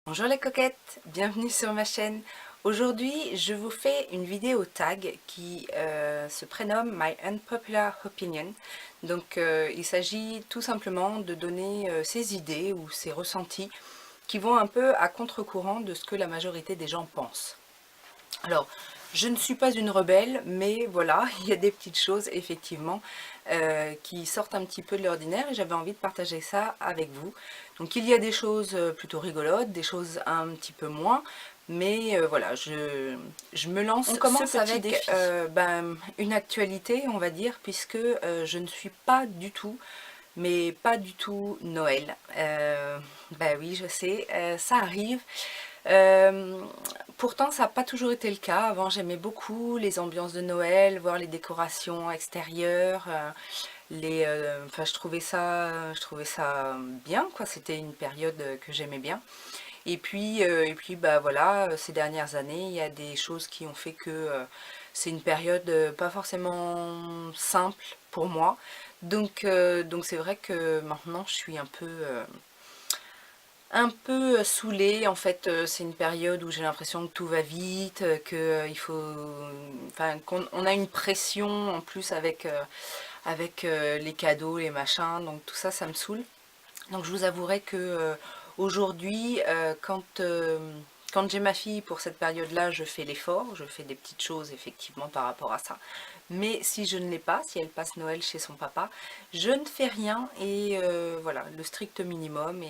Bonjour les coquettes, bienvenue sur ma chaîne. Aujourd'hui, je vous fais une vidéo tag qui se prénomme My Unpopular Opinion. Donc, il s'agit tout simplement de donner ses idées ou ses ressentis qui vont un peu à contre-courant de ce que la majorité des gens pensent. Alors, je ne suis pas une rebelle, mais voilà, il y a des petites choses effectivement qui sortent un petit peu de l'ordinaire et j'avais envie de partager ça avec vous. Donc il y a des choses plutôt rigolotes, des choses un petit peu moins, mais voilà, je me lance On commence ce petit avec défi. Une actualité, on va dire, puisque je ne suis pas du tout, mais pas du tout Noël. Oui, je sais, ça arrive. Euh, Pourtant, ça n'a pas toujours été le cas. Avant, j'aimais beaucoup les ambiances de Noël, voir les décorations extérieures. Enfin, je trouvais ça bien, quoi. C'était une période que j'aimais bien. Bah voilà, ces dernières années, il y a des choses qui ont fait que c'est une période pas forcément simple pour moi. Donc c'est vrai que maintenant, je suis un peu saoulée. En fait, c'est une période où j'ai l'impression que tout va vite, que il faut, enfin, qu'on on a une pression en plus avec les cadeaux, les machins. Donc tout ça, ça me saoule. Donc je vous avouerai que aujourd'hui, quand j'ai ma fille pour cette période-là, je fais l'effort, je fais des petites choses effectivement par rapport à ça. Mais si je ne l'ai pas, si elle passe Noël chez son papa, je ne fais rien et voilà, le strict minimum.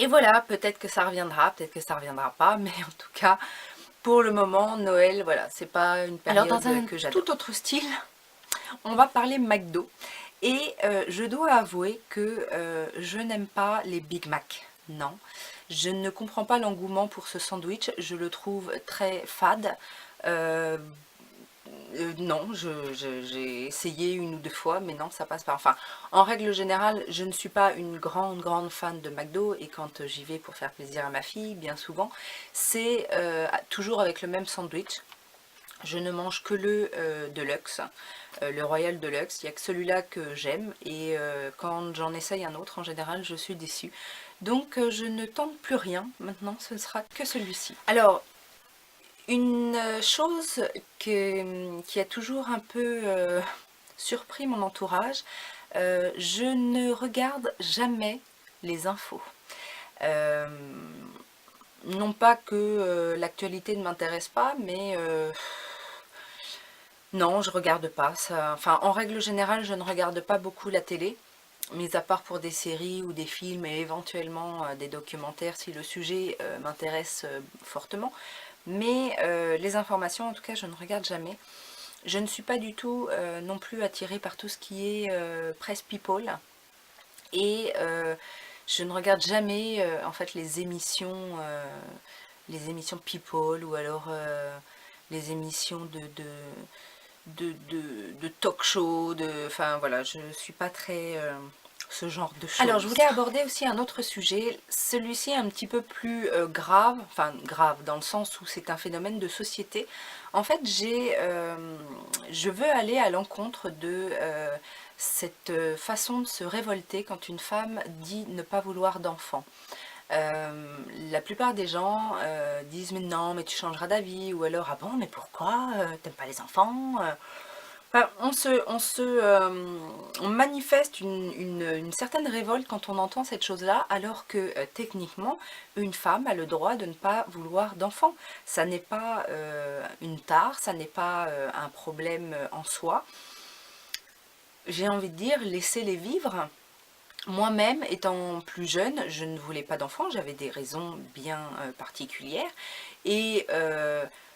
Et voilà, peut-être que ça reviendra, peut-être que ça reviendra pas, mais en tout cas, pour le moment, Noël, voilà, c'est pas une Alors dans période un que j'adore. tout autre style, On va parler McDo. Et je dois avouer que je n'aime pas les Big Mac. Non, je ne comprends pas l'engouement pour ce sandwich. Je le trouve très fade. Euh, non, j'ai essayé une ou deux fois, mais non, ça passe pas. Enfin, en règle générale, je ne suis pas une grande fan de McDo, et quand j'y vais pour faire plaisir à ma fille, bien souvent, c'est toujours avec le même sandwich. Je ne mange que le Deluxe, le Royal Deluxe. Il n'y a que celui-là que j'aime, et quand j'en essaye un autre, en général, je suis déçue. Donc je ne tente plus rien, maintenant ce ne sera que celui-ci. Alors, une chose qui a toujours un peu surpris mon entourage, je ne regarde jamais les infos. Euh, non pas que l'actualité ne m'intéresse pas, mais non, je regarde pas. Ça, enfin, en règle générale, je ne regarde pas beaucoup la télé, mis à part pour des séries ou des films et éventuellement des documentaires si le sujet m'intéresse fortement. Mais les informations, en tout cas, je ne regarde jamais. Je ne suis pas du tout non plus attirée par tout ce qui est presse people. Et je ne regarde jamais en fait les émissions people, ou alors les émissions de talk show, enfin voilà, je ne suis pas très ce genre de choses. Alors je voulais aborder aussi un autre sujet, celui-ci un petit peu plus grave, enfin grave dans le sens où c'est un phénomène de société. En fait, je veux aller à l'encontre de cette façon de se révolter quand une femme dit ne pas vouloir d'enfant. La plupart des gens disent mais non, mais tu changeras d'avis, ou alors ah bon, mais pourquoi t'aimes pas les enfants. Enfin, on manifeste une certaine révolte quand on entend cette chose-là, alors que techniquement, une femme a le droit de ne pas vouloir d'enfants. Ça n'est pas une tare, ça n'est pas un problème en soi. J'ai envie de dire, laissez-les vivre. Moi-même, étant plus jeune, je ne voulais pas d'enfants, j'avais des raisons bien particulières. Et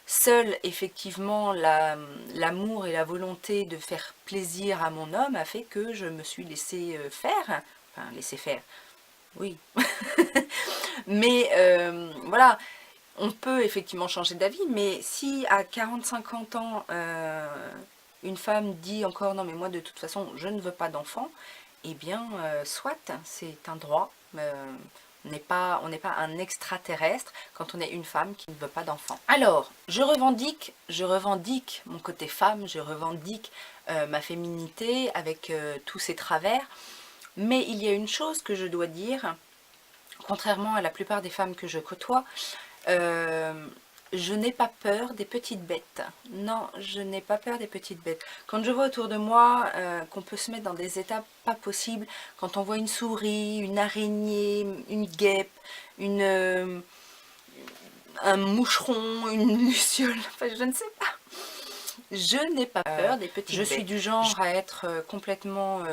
seul, effectivement, l'amour et la volonté de faire plaisir à mon homme a fait que je me suis laissée faire. Enfin, laisser faire, oui. Mais voilà, on peut effectivement changer d'avis, mais si à 40-50 ans, une femme dit encore non mais moi de toute façon je ne veux pas d'enfant, eh bien soit, c'est un droit. On n'est pas un extraterrestre quand on est une femme qui ne veut pas d'enfant. Alors, je revendique mon côté femme, je revendique ma féminité avec tous ses travers, mais il y a une chose que je dois dire. contrairement à la plupart des femmes que je côtoie, je n'ai pas peur des petites bêtes. Non, je n'ai pas peur des petites bêtes. Quand je vois autour de moi qu'on peut se mettre dans des états pas possibles, quand on voit une souris, une araignée, une guêpe, un moucheron, une luciole, enfin je ne sais pas. Je n'ai pas peur des petites bêtes. Je suis du genre à être complètement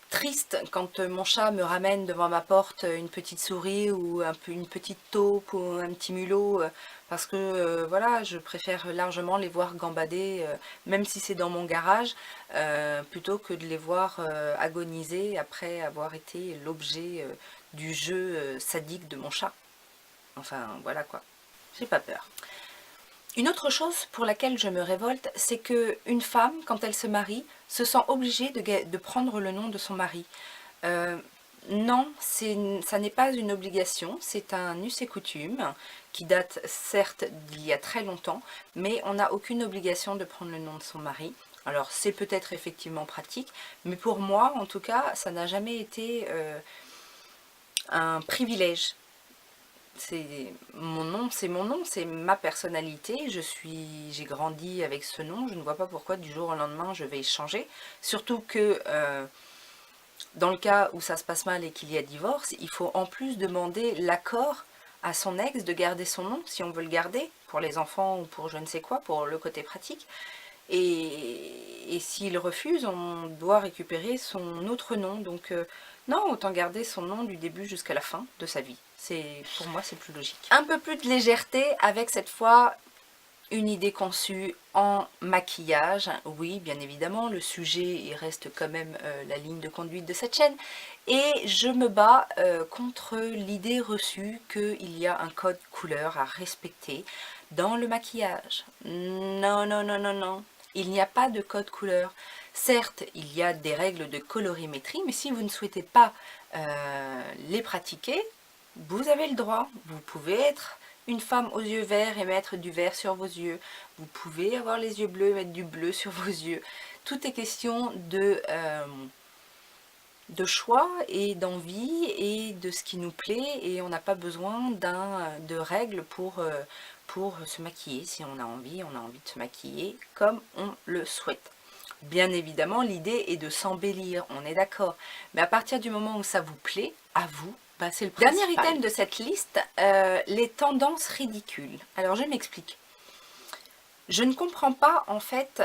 triste quand mon chat me ramène devant ma porte une petite souris ou une petite taupe ou un petit mulot, parce que voilà, je préfère largement les voir gambader, même si c'est dans mon garage, plutôt que de les voir agoniser après avoir été l'objet du jeu sadique de mon chat. Enfin voilà quoi, j'ai pas peur. Une autre chose pour laquelle je me révolte, c'est qu'une femme, quand elle se marie, se sent obligée de prendre le nom de son mari. Non, ça n'est pas une obligation, c'est un us et coutume qui date certes d'il y a très longtemps, mais on n'a aucune obligation de prendre le nom de son mari. Alors c'est peut-être effectivement pratique, mais pour moi en tout cas, ça n'a jamais été un privilège. C'est mon nom, c'est ma personnalité, j'ai grandi avec ce nom, je ne vois pas pourquoi du jour au lendemain je vais y changer. Surtout que dans le cas où ça se passe mal et qu'il y a divorce, il faut en plus demander l'accord à son ex de garder son nom, si on veut le garder, pour les enfants ou pour je ne sais quoi, pour le côté pratique. Et s'il refuse, on doit récupérer son autre nom. Donc non, autant garder son nom du début jusqu'à la fin de sa vie. Pour moi, c'est plus logique. Un peu plus de légèreté avec cette fois une idée conçue en maquillage. Oui, bien évidemment, le sujet il reste quand même la ligne de conduite de cette chaîne. Et je me bats contre l'idée reçue qu'il y a un code couleur à respecter dans le maquillage. Non, non, non, non, non. Il n'y a pas de code couleur. Certes, il y a des règles de colorimétrie, mais si vous ne souhaitez pas les pratiquer, vous avez le droit. Vous pouvez être une femme aux yeux verts et mettre du vert sur vos yeux. Vous pouvez avoir les yeux bleus et mettre du bleu sur vos yeux. Tout est question de choix et d'envie et de ce qui nous plaît, et on n'a pas besoin de règles pour se maquiller. Si on a envie de se maquiller comme on le souhaite. Bien évidemment, l'idée est de s'embellir, on est d'accord. Mais à partir du moment où ça vous plaît, à vous, bah c'est le principal. Dernier item de cette liste, les tendances ridicules. Alors je m'explique. Je ne comprends pas en fait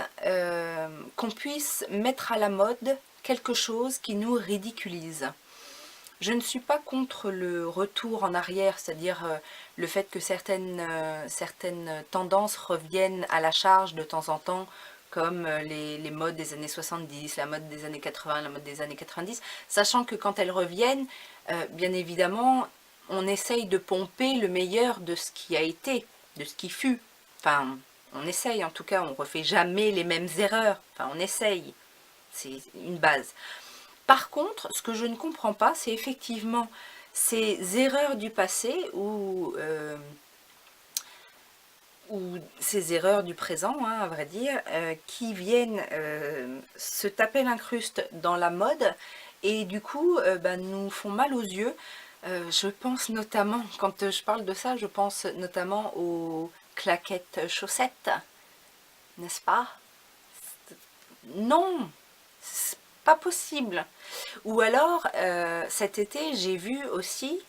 qu'on puisse mettre à la mode quelque chose qui nous ridiculise. Je ne suis pas contre le retour en arrière, c'est-à-dire le fait que certaines tendances reviennent à la charge de temps en temps, comme les modes des années 70, la mode des années 80, la mode des années 90, sachant que quand elles reviennent, bien évidemment, on essaye de pomper le meilleur de ce qui a été, de ce qui fut. Enfin, on essaye en tout cas, on ne refait jamais les mêmes erreurs, enfin on essaye, c'est une base. Par contre, ce que je ne comprends pas, c'est effectivement ces erreurs du passé ou ces erreurs du présent, hein, à vrai dire, qui viennent se taper l'incruste dans la mode et du coup bah, nous font mal aux yeux. Je pense notamment, quand je parle de ça, je pense notamment aux claquettes chaussettes, n'est-ce pas? Non, c'est pas possible. Ou alors, cet été, j'ai vu aussi,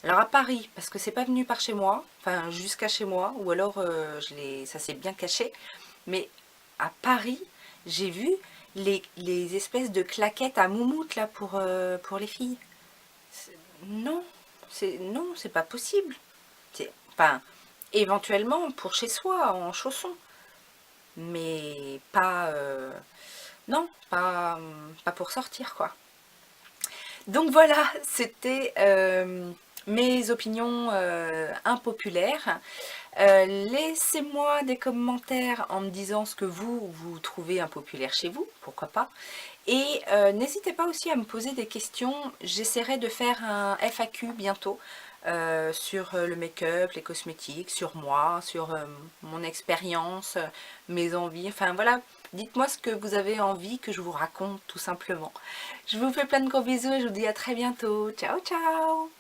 alors à Paris, parce que c'est pas venu par chez moi, enfin jusqu'à chez moi, ou alors ça s'est bien caché, mais à Paris, j'ai vu les espèces de claquettes à moumoute là pour les filles. Non, c'est pas possible. Enfin, éventuellement pour chez soi, en chaussons, mais pas... non, pas pour sortir quoi. Donc voilà, c'était mes opinions impopulaires. Laissez-moi des commentaires en me disant ce que vous trouvez impopulaire chez vous, pourquoi pas. Et n'hésitez pas aussi à me poser des questions, j'essaierai de faire un FAQ bientôt sur le make-up, les cosmétiques, sur moi, sur mon expérience, mes envies, enfin voilà, Dites-moi ce que vous avez envie que je vous raconte tout simplement. Je vous fais plein de gros bisous et je vous dis à très bientôt. Ciao ciao!